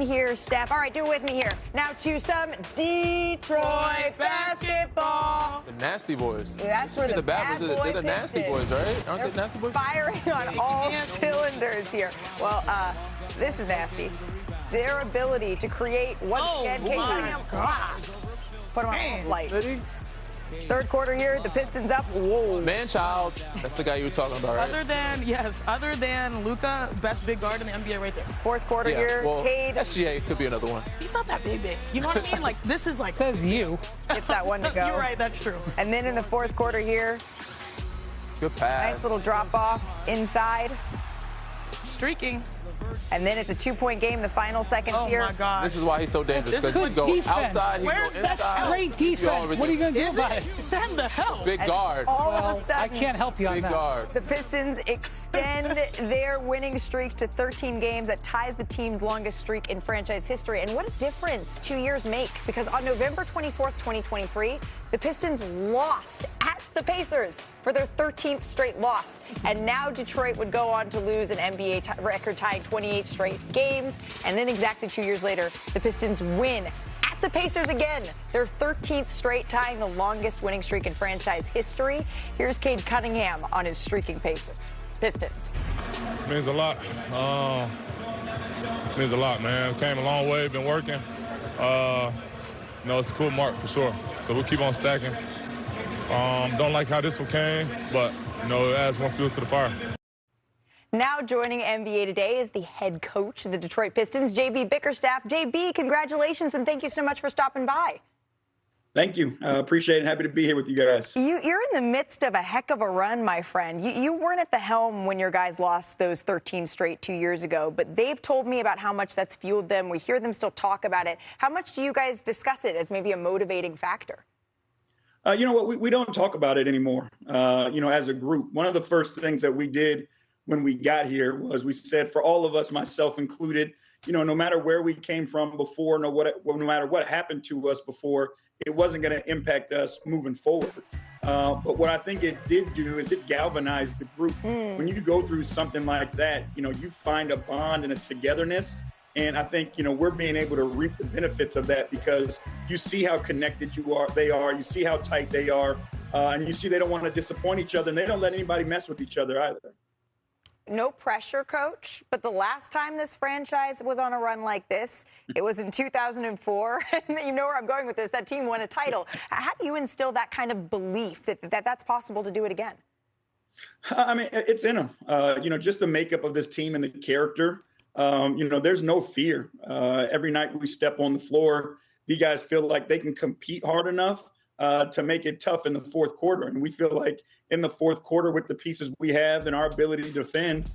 Here, Steph. All right, do it with me here. Now to some Detroit basketball. The Nasty Boys. That's where the bad boys. They're the Nasty Boys, right? Aren't they Nasty Boys? Firing on all cylinders here. Well, this is nasty. Their ability to create once again. Cade Cunningham. Put him on flight. Third quarter here, the Pistons up. Whoa. Man-child. That's the guy you were talking about, right? Other than Luka, best big guard in the NBA right there. Fourth quarter here, well, Cade. SGA could be another one. He's not that big. You know what I mean? Like, this is like... Says you. It's that one to go. You're right, that's true. And then in the fourth quarter here, good pass. nice little drop off inside. Streaking. And then it's a 2-point game, the final seconds here. Oh, my God. This is why he's so dangerous. This is Because he go defense. outside, he go Where's that inside. Great defense. What are you going to do about it? Send the hell. Big guard. All Well, of a sudden, I can't help you on Big that. guard. the Pistons extend their winning streak to 13 games. That ties the team's longest streak in franchise history. And what a difference 2 years make, because on November 24th, 2023, the Pistons lost at the Pacers for their 13th straight loss. And now Detroit would go on to lose an NBA record-tying 28 straight games. And then exactly 2 years later, the Pistons win at the Pacers again, their 13th straight, tying the longest winning streak in franchise history. Here's Cade Cunningham on his streaking Pistons. Means a lot. Means a lot, man. Came a long way, been working. It's a cool mark for sure. So we'll keep on stacking. Don't like how this one came, but, it adds more fuel to the fire. Now joining NBA Today is the head coach of the Detroit Pistons, Bickerstaff. JB, congratulations, and thank you so much for stopping by. Thank you. Appreciate it. Happy to be here with you guys. You're in the midst of a heck of a run, my friend. You weren't at the helm when your guys lost those 13 straight 2 years ago, but they've told me about how much that's fueled them. We hear them still talk about it. How much do you guys discuss it as maybe a motivating factor? You know what? We don't talk about it anymore, as a group. One of the first things that we did when we got here was we said, for all of us, myself included, no matter where we came from before, no matter what happened to us before, it wasn't going to impact us moving forward. But what I think it did do is it galvanized the group. When you go through something like that, you find a bond and a togetherness. And I think, we're being able to reap the benefits of that because you see how connected they are, you see how tight they are, and you see they don't want to disappoint each other, and they don't let anybody mess with each other either. No pressure, Coach, but the last time this franchise was on a run like this, it was in 2004. And you know where I'm going with this. That team won a title. How do you instill that kind of belief that that's possible to do it again? I mean, it's in them. Just the makeup of this team and the character. There's no fear. Every night we step on the floor, the guys feel like they can compete hard enough to make it tough in the fourth quarter. And we feel like in the fourth quarter with the pieces we have and our ability to defend,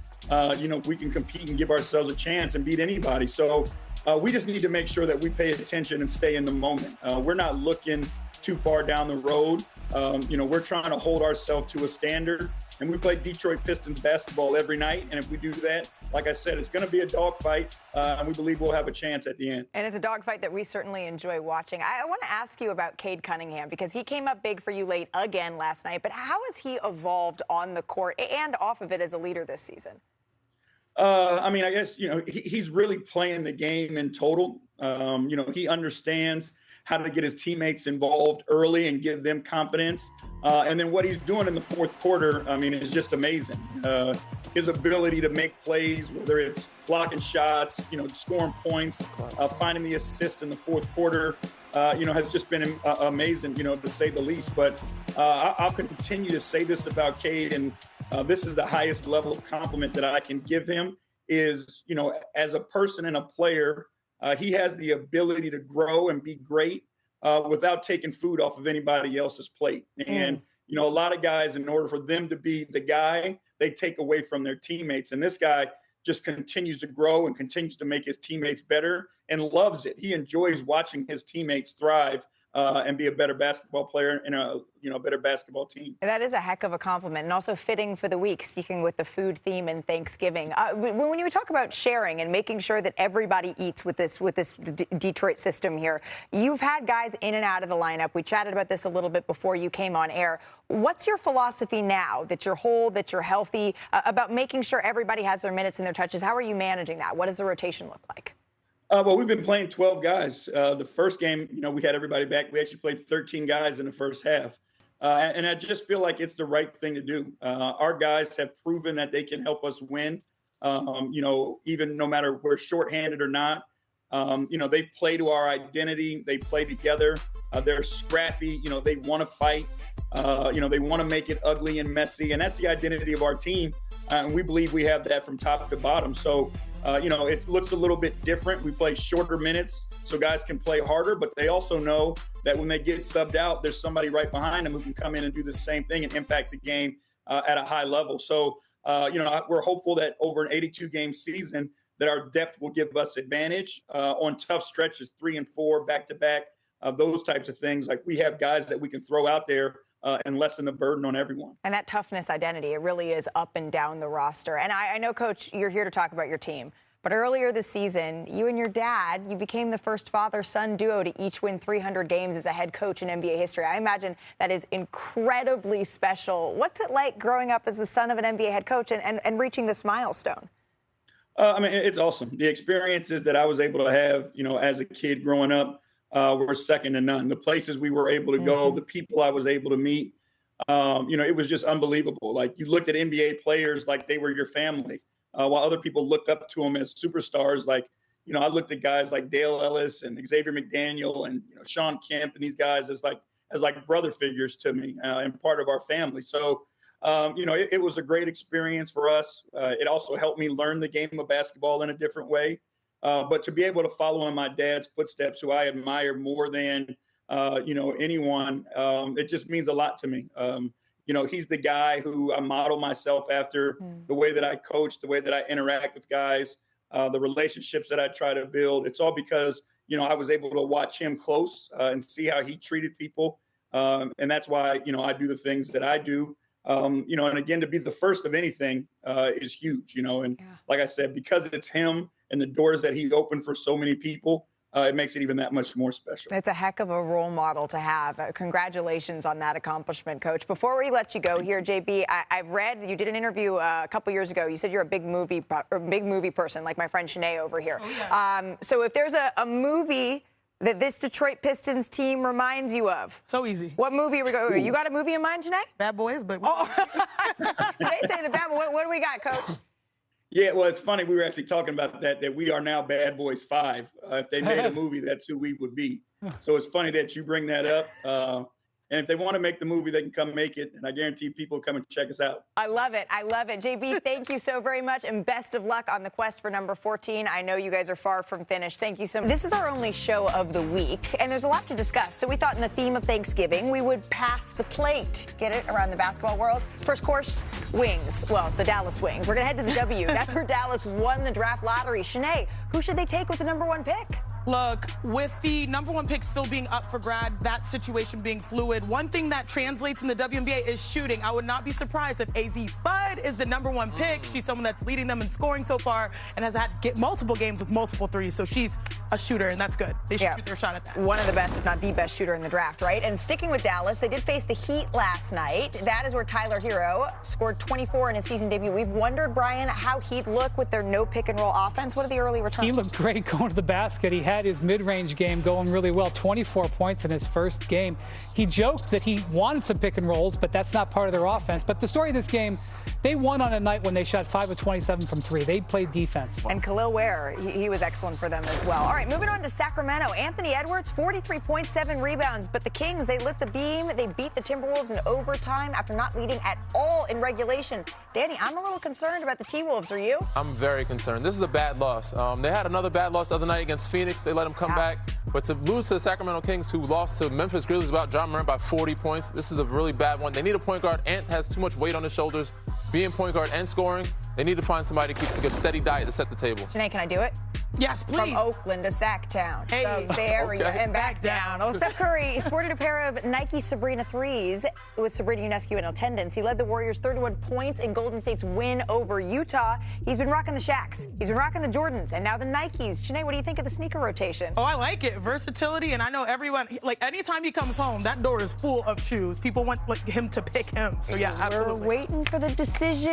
we can compete and give ourselves a chance and beat anybody. So we just need to make sure that we pay attention and stay in the moment. We're not looking too far down the road. We're trying to hold ourselves to a standard. And we play Detroit Pistons basketball every night. And if we do that, like I said, it's going to be a dogfight. And we believe we'll have a chance at the end. And it's a dogfight that we certainly enjoy watching. I want to ask you about Cade Cunningham because he came up big for you late again last night. But how has he evolved on the court and off of it as a leader this season? I guess, he's really playing the game in total. He understands how to get his teammates involved early and give them confidence. And then what he's doing in the fourth quarter, is just amazing. His ability to make plays, whether it's blocking shots, scoring points, finding the assist in the fourth quarter, has just been amazing, to say the least. But I'll continue to say this about Cade, and this is the highest level of compliment that I can give him is, as a person and a player, he has the ability to grow and be great without taking food off of anybody else's plate. And, a lot of guys, in order for them to be the guy, they take away from their teammates. And this guy just continues to grow and continues to make his teammates better and loves it. He enjoys watching his teammates thrive and be a better basketball player and a better basketball team. That is a heck of a compliment, and also fitting for the week, sticking with the food theme and Thanksgiving. When you talk about sharing and making sure that everybody eats with this Detroit system here, you've had guys in and out of the lineup. We chatted about this a little bit before you came on air. What's your philosophy now that you're whole, that you're healthy, about making sure everybody has their minutes and their touches? How are you managing that? What does the rotation look like? Well, we've been playing 12 guys. The first game, we had everybody back. We actually played 13 guys in the first half. And I just feel like it's the right thing to do. Our guys have proven that they can help us win, even no matter we're shorthanded or not. They play to our identity. They play together. They're scrappy. They want to fight. They want to make it ugly and messy. And that's the identity of our team. And we believe we have that from top to bottom. So, it looks a little bit different. We play shorter minutes so guys can play harder, but they also know that when they get subbed out, there's somebody right behind them who can come in and do the same thing and impact the game at a high level. So, we're hopeful that over an 82-game season that our depth will give us advantage on tough stretches, 3 and 4 back-to-back, those types of things. Like we have guys that we can throw out there and lessen the burden on everyone. And that toughness identity, it really is up and down the roster. And I know, Coach, you're here to talk about your team. But earlier this season, you and your dad, you became the first father-son duo to each win 300 games as a head coach in NBA history. I imagine that is incredibly special. What's it like growing up as the son of an NBA head coach and reaching this milestone? It's awesome. The experiences that I was able to have, as a kid growing up, were second to none. The places we were able to go, the people I was able to meet, it was just unbelievable. Like you looked at NBA players like they were your family, while other people looked up to them as superstars. Like, I looked at guys like Dale Ellis and Xavier McDaniel and Sean Kemp and these guys as brother figures to me and part of our family. So, it was a great experience for us. It also helped me learn the game of basketball in a different way. But to be able to follow in my dad's footsteps, who I admire more than, anyone, it just means a lot to me. He's the guy who I model myself after, the way that I coach, the way that I interact with guys, the relationships that I try to build. It's all because, I was able to watch him close and see how he treated people. And that's why, I do the things that I do. And again, to be the first of anything is huge, Like I said, because it's him and the doors that he opened for so many people, it makes it even that much more special. It's a heck of a role model to have. Congratulations on that accomplishment, Coach. Before we let you go here, JB, I've read you did an interview a couple years ago. You said you're a big movie person, like my friend Shanae over here. Oh, yeah. So if there's a movie that this Detroit Pistons team reminds you of. So easy. What movie are we going? You got a movie in mind, Janae? Bad Boys, but... Oh. They say the Bad Boys. What do we got, Coach? Yeah, well, it's funny. We were actually talking about that we are now Bad Boys 5. If they made a movie, that's who we would be. So it's funny that you bring that up. And if they want to make the movie, they can come make it. And I guarantee people will come and check us out. I love it. I love it. JB, thank you so very much. And best of luck on the quest for number 14. I know you guys are far from finished. Thank you so much. This is our only show of the week. And there's a lot to discuss. So we thought in the theme of Thanksgiving, we would pass the plate. Get it? Around the basketball world. First course, wings. Well, the Dallas Wings. We're going to head to the W. That's where Dallas won the draft lottery. Shanae, who should they take with the number 1 pick? Look, with the number 1 pick still being up for grab, that situation being fluid, one thing that translates in the WNBA is shooting. I would not be surprised if AZ Bud is the number 1 pick. She's someone that's leading them in scoring so far and has had multiple games with multiple threes. So she's a shooter, and that's good. They should shoot their shot at that. One of the best, if not the best shooter in the draft, right? And sticking with Dallas, they did face the Heat last night. That is where Tyler Hero scored 24 in his season debut. We've wondered, Brian, how Heat look with their no pick-and-roll offense. What are the early returns? He looked great going to the basket. He had his mid-range game going really well, 24 points in his first game. He joked that he wanted some pick and rolls, but that's not part of their offense. But the story of this game, they won on a night when they shot 5 of 27 from 3. They played defense. And Khalil Ware, he was excellent for them as well. All right, moving on to Sacramento. Anthony Edwards, 43.7 rebounds. But the Kings, they lit the beam. They beat the Timberwolves in overtime after not leading at all in regulation. Danny, I'm a little concerned about the T-Wolves. Are you? I'm very concerned. This is a bad loss. They had another bad loss the other night against Phoenix. They let them come back. But to lose to the Sacramento Kings, who lost to Memphis Grizzlies about John Morant by 40 points, this is a really bad one. They need a point guard. Ant has too much weight on his shoulders, being point guard and scoring. They need to find somebody to keep a steady diet to set the table. Janae, can I do it? Yes, please. From Oakland to Sacktown. Hey. So there and back down. Well, Steph Curry sported a pair of Nike Sabrina 3s with Sabrina Ionescu in attendance. He led the Warriors 31 points in Golden State's win over Utah. He's been rocking the Shaqs. He's been rocking the Jordans and now the Nikes. Janae, what do you think of the sneaker rotation? Oh, I like it. Versatility. And I know everyone, anytime he comes home, that door is full of shoes. People want him to pick him. So, yeah, absolutely. We're waiting for the decision.